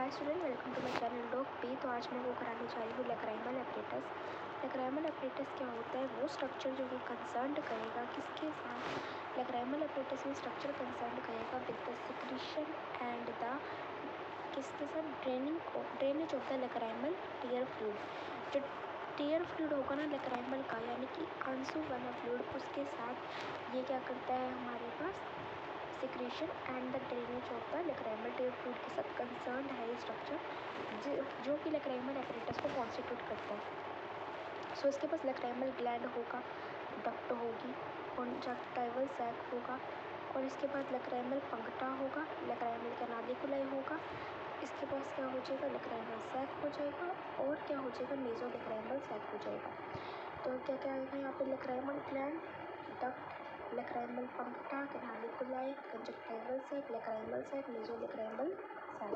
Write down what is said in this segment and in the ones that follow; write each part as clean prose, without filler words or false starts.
Hi student, welcome to my channel dog P. तो आज मैं वो कराने जा रही हूँ लेक्राइमल एपरेटस। लेक्राइमल एपरेटस क्या होता है? वो स्ट्रक्चर जो कि कंसर्न करेगा किसके साथ? लेक्राइमल एपरेटस में स्ट्रक्चर कंसर्न करेगा with the secretion and the किसके साथ? Drainage of the lacrimal tear fluid. जो टीयर फ्लूइड होगा ना लेक्राइमल का, यानी कि आंसू वाला फ्लूइड, उसके साथ ये क्या करता है हमारे पास? Secretion and the drainage of the lacrimal tear fluid के साथ कंसर्न है ये स्ट्रक्चर जो कि लेक्राइमल एपरेटस को कॉन्स्टिट्यूट करता है। सो इसके पास लेक्राइमल ग्लैंड होगा, डक्ट होगी, कंजक्टाइवल सैक होगा, और इसके बाद लेक्राइमल पंक्टा होगा, लेक्राइमल कैनालिकुलाई होगा। इसके पास क्या हो जाएगा? लेक्राइमल सैक हो जाएगा, और क्या हो जाएगा? नेजो लेक्राइमल सैक हो जाएगा। तो क्या क्या आएगा यहाँ पे? Lacrimal gland, duct, lacrimal पंक्टा, कैनालिकुलाई, conjunctival sac, lacrimal sac, nasolacrimal sac.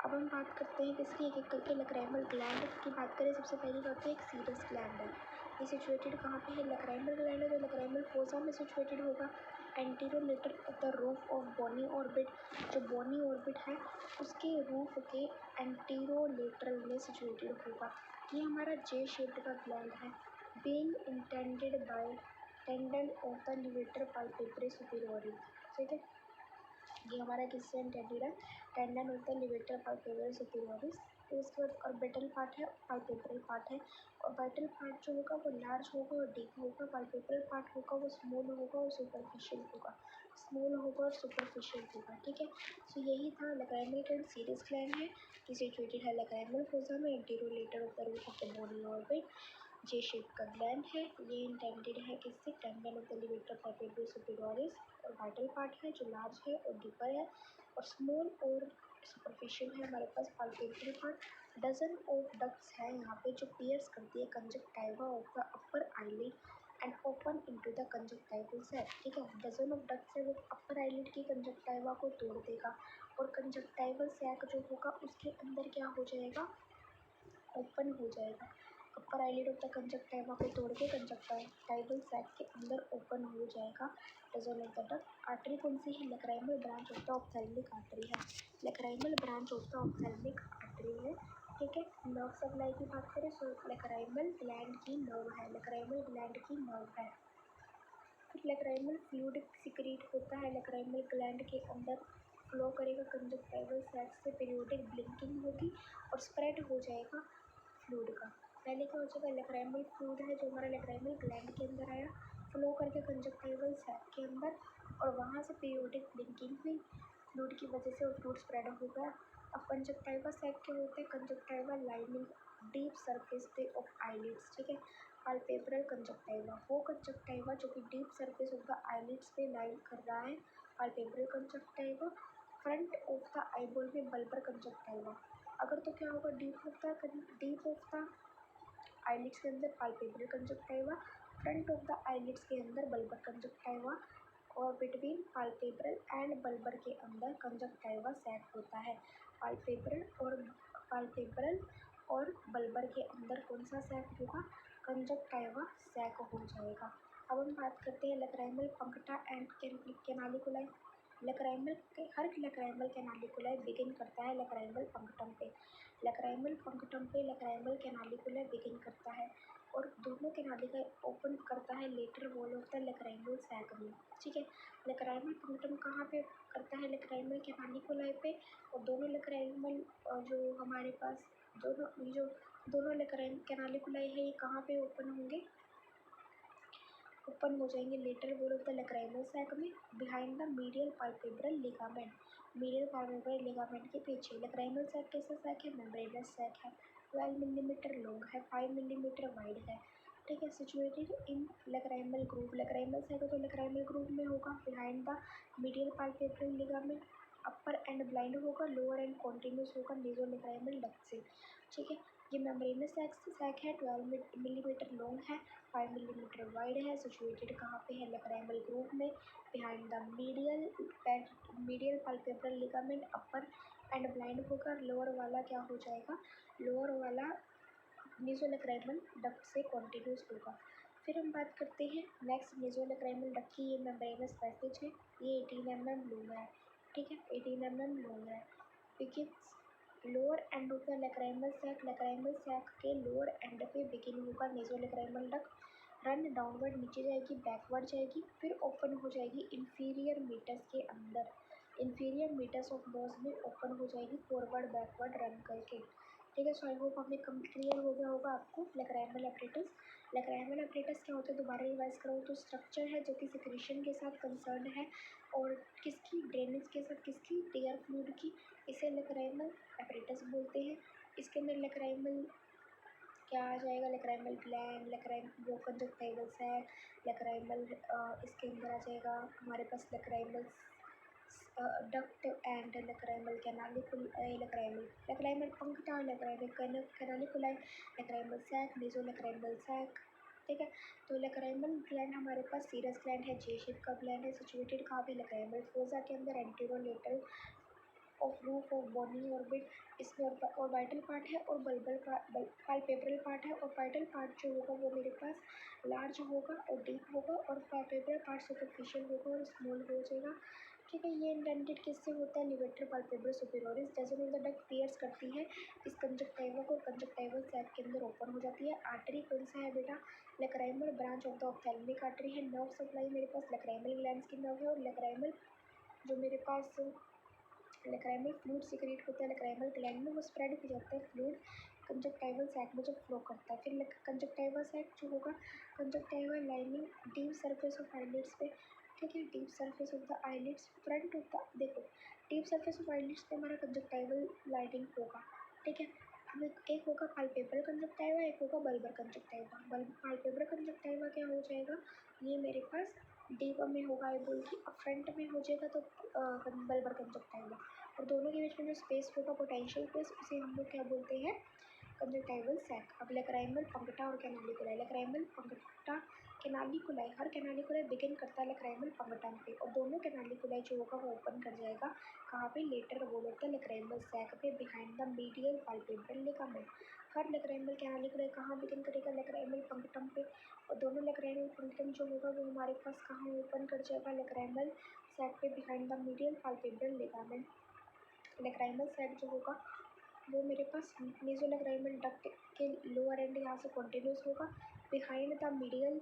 अब हम बात करते हैं किसकी? एक एक करके। लेक्राइमल ग्लैंड की बात करें, सबसे पहली बात है एक सीरस ग्लैंड है। ये सिचुएटेड कहाँ पे है? लेक्राइमल ग्लैंड है जो लेक्राइमल फोसा में सिचुएटेड होगा, anterolateral of the roof of bony orbit. जो बोनी ऑर्बिट है उसके रूफ के एंटीरोलेटरल में सिचुएटेड होगा। ये हमारा जे शेप्ड का ग्लैंड है, being intended by tendon of the levator palpebrae superioris. ठीक है, ये हमारा किससे इंटेंडेड है? Tendon of the levator palpebrae superioris. तो इसके बाद ऑर्बिटल पार्ट है, पाल्पेब्रल पार्ट है। ऑर्बिटल पार्ट जो होगा वो लार्ज होगा और डीप होगा, पाल्पेब्रल पार्ट होगा वो स्मॉल होगा और सुपरफिशियल होगा, स्मॉल होगा और सुपरफिशियल होगा। ठीक है, सो यही था। लेक्राइमल ग्लैंड सीरस ग्लैंड है, ये सिचुएटेड है लेक्राइमल फोसा में, anterolateral of the roof of the bony orbit. J shape का ग्लैंड है, ये इंटेंडेड है किससे? Tendon of the levator palpebrae superioris. और वाइटल पार्ट है जो लार्ज है और डीपर है, और स्मॉल और सुपरफिशियल है हमारे पास palpebral part. Dozen of ducts है यहाँ पे जो पियर्स करती है conjunctiva of the upper eyelid and open into the conjunctival sac. ठीक है, डजन ऑफ डक्ट्स है वो अपर आईलिड की कंजक्टाइवा को तोड़ देगा, और कंजक्टाइवल सैक जो होगा उसके अंदर क्या हो जाएगा? ओपन हो जाएगा। Upper eyelid of the conjunctiva को तोड़ के कंजक्टाइवल सैक के अंदर ओपन हो जाएगा। Dozen of the duct. Artery कौन सी है? Lacrimal branch of the ophthalmic artery है, lacrimal branch of the ophthalmic artery है। ठीक है, नर्व सप्लाई की बात करें तो लेक्राइमल ग्लैंड की नर्व है, लेक्राइमल ग्लैंड की नर्व है। फिर लेक्राइमल फ्लूइड सिक्रीट होता है लेक्राइमल ग्लैंड के अंदर, फ्लो करेगा कंजक्टाइवल सैक से, पीरियोडिक ब्लिंकिंग होगी और स्प्रेड हो जाएगा फ्लूइड का। पहले क्या हो जाएगा? लेक्राइमल फ्लूइड है जो हमारा लेक्राइमल ग्लैंड के अंदर आया, फ्लो करके कंजक्टाइवल सैक के अंदर, और वहाँ से पीरियोडिक ब्लिंकिंग हुई फ्लूइड की वजह से, और फ्लूइड स्प्रेड हो गया। अब कंजक्टाइवा सैक के होते हैं कंजक्टाइवा लाइनिंग डीप सरफेस पे ऑफ आईलिड्स। ठीक है, पाल्पेब्रल कंजक्टाइवा, वो कंजक्टाइवा जो कि deep surface of the eyelids पे लाइन कर रहा है, palpebral conjunctiva. Front of the eyeball में बल्बर कंजक्टाइवा। अगर तो क्या होगा? डीप ऑफ द आईलिड्स के अंदर palpebral conjunctiva, front of the eyelids के अंदर बल्बर कंजक्टाइवा, और बिटवीन पाल्पेब्रल एंड बल्बर के अंदर कंजक्टाइवा सैक होता है। पाल्पेब्रल और बल्बर के अंदर कौन सा सैक होगा? कंजक्टाइवा सैक हो जाएगा। अब हम बात करते हैं लेक्राइमल पंक्टा एंड कैनालिकुलाई। हर लेक्राइमल कैनालिकुलाई बिगिन करता है लेक्राइमल पंक्टम पे, लेक्राइमल पंक्टम पे लेक्राइमल कैनालिकुलाई बिगिन करता है, और दोनों कैनालिका ओपन करता है lateral wall of the lacrimal sac में। ठीक है, लेक्राइमल पंक्टम कहाँ पे करता है? लेक्राइमल कैनालिकुलाई पे। और दोनों लेक्राइमल जो हमारे पास दोनों लेक्राइमल कैनालिकुलाई है, ये कहाँ पे ओपन होंगे? ओपन हो जाएंगे lateral wall of the lacrimal sac में, behind the medial palpebral ligament, medial palpebral ligament के पीछे। लेक्राइमल सैक कैसा सैक है? मेम्ब्रेनस सैक है, 12 मिलीमीटर लॉन्ग है, 5 मिलीमीटर वाइड है। ठीक है, situated in lacrimal groove. Lacrimal sac तो लेक्राइमल ग्रूव में होगा, behind the medial palpebral ligament. Upper end blind होगा, लोअर एंड कॉन्टिन्यूस होगा नेजो लेक्राइमल डक्ट से। ठीक है, ये मेम्ब्रेनस सैक है, 12 मिलीमीटर लॉन्ग है, 5 मिलीमीटर वाइड है। सिचुएटेड कहाँ पे है? लेक्राइमल ग्रूव में, behind the medial palpebral ligament. Upper end blind होगा, लोअर वाला क्या हो जाएगा? लोअर वाला नेज़ोलेक्राइमल डक्ट से कॉन्टिन्यूस होगा। फिर हम बात करते हैं नेक्स्ट नेज़ोलेक्राइमल डक्ट की। ये मेम्ब्रेनस पैसेज है, ये 18 mm लॉन्ग है। ठीक है, 18 mm लॉन्ग है। Begins lower end of the lacrimal sac के लोअर एंड पे बिगिन होगा नेज़ोलेक्राइमल डक्ट, रन डाउनवर्ड नीचे जाएगी, बैकवर्ड जाएगी, फिर ओपन हो जाएगी इंफीरियर मीटस के अंदर, इंफीरियर मीटस ऑफ नोज में ओपन हो जाएगी फॉरवर्ड बैकवर्ड रन करके। ठीक है, सो आई होप हमें क्लियर हो गया होगा आपको लेक्राइमल एपरेटस। लेक्राइमल एपरेटस क्या होता है दोबारा रिवाइज करो तो स्ट्रक्चर है जो कि सिक्रीशन के साथ कंसर्न है और किसकी ड्रेनेज के साथ, किसकी टेयर फ्लूइड की, इसे लेक्राइमल एपरेटस बोलते हैं। इसके अंदर लेक्राइमल क्या आ जाएगा, लेक्राइमल ग्लैंड, लेक्राइम वो कंजक्टाइवल सैक, लेक्राइमल इसके अंदर आ जाएगा हमारे पास lacrimal duct and lacrimal canaliculi, lacrimal puncta, lacrimal canaliculi, lacrimal sac, nasolacrimal sac. ठीक है, तो लेक्राइमल ग्लैंड हमारे पास सीरस ग्लैंड है, जे शेप का ग्लैंड है, सिचुएटेड कहाँ पे, लेक्राइमल फोसा के अंदर, antero lateral of roof of body orbit, इसमें और वाइटल पार्ट है और पाल्पेब्रल पार्ट है, और वाइटल पार्ट जो होगा वो मेरे पास लार्ज होगा और डीप होगा, और पाल्पेब्रल पार्ट सुपरफिशियल होगा और स्मॉल हो जाएगा। ठीक है, ये इंडेंटेड किससे होता है, लिवेटर पाल्पेब्रल सुपेरियोरिस, जैसे में डक्ट पियर्स करती है इस कंजक्टाइवा को, कंजक्टाइवल सैक के अंदर ओपन हो जाती है। आर्टरी कौन सा है बेटा, lacrimal branch of the ophthalmic artery है। नर्व सप्लाई मेरे पास लेक्राइमल ग्लैंड्स की नर्व है, और लेक्राइमल जो मेरे पास लेक्राइमल फ्लूइड सिक्रेट होता है लेक्राइमल ग्लैंड में, वो स्प्रेड हो जाता है फ्लूइड कंजक्टाइवल सैक में जब फ्लो करता है। फिर कंजक्टाइवल सैक जो होगा, conjunctival lining deep surface of eyelids पे, ठीक है, deep surface of the eyelids front of the, देखो डीप सरफेस ऑफ आईलिड्स पे हमारा कंजक्टाइवल लाइनिंग होगा। ठीक है, अब एक होगा पाल्पेब्रल कंजक्टाइवा, एक होगा बल्बर कंजक्टाइवा। पाल्पेब्रल कंजक्टाइवा क्या हो जाएगा, ये मेरे पास डीप में होगा, आई बोल की अब फ्रंट में हो जाएगा तो बल्बर कंजक्टाइवा, और दोनों के बीच में जो स्पेस होगा पोटेंशियल स्पेस, उसे हम लोग क्या बोलते हैं, कंजक्टाइवल सैक। अब लेक्राइमल पंक्टा और कैनालिकुलाई, लेक्राइमल पंक्टा कैनालिकुलाई, हर कैनालिकुलाई बिगिन करता है लेक्राइमल पंक्टा पे, और दोनों कैनालिकुलाई जो होगा वो ओपन कर जाएगा कहाँ पे, लेटर वो होता है लेक्राइमल सैक पे behind the medial palpebral ligament. हर लेक्राइमल कैनालिकुलाई कहाँ बिगिन करेगा, लेक्राइमल पंक्टम पे, और दोनों लेक्राइमल पंक्टम जो होगा वो हमारे पास कहाँ ओपन कर जाएगा, लेक्राइमल सैक पे behind the medial palpebral ligament. Lacrimal sac जो होगा वो मेरे पास नेज़ोलेक्राइमल डक्ट के लोअर एंड यहाँ से कंटिन्यूस होगा, behind the medial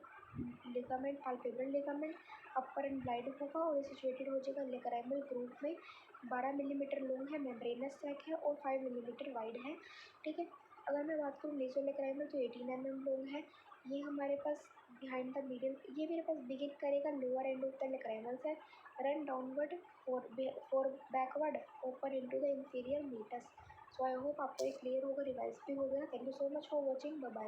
ligament palpebral ligament upper end blind होगा, और सिचुएटेड हो जाएगा लेक्राइमल ग्रुप में। 12 मिलीमीटर लॉन्ग है, मेम्ब्रेनस सैक है और 5 मिलीमीटर वाइड है। ठीक है, अगर मैं बात करूँ नेज़ोलेक्राइमल तो 18 mm लॉन्ग है। ये हमारे पास बिहाइंड द मीडियल, ये मेरे पास बिगिन करेगा lower end of the lacrimal sac, run downward for backward open into the inferior meatus. So I hope आपको ये क्लियर होगा, रिवाइज भी हो गया। Thank you so much for watching, bye bye.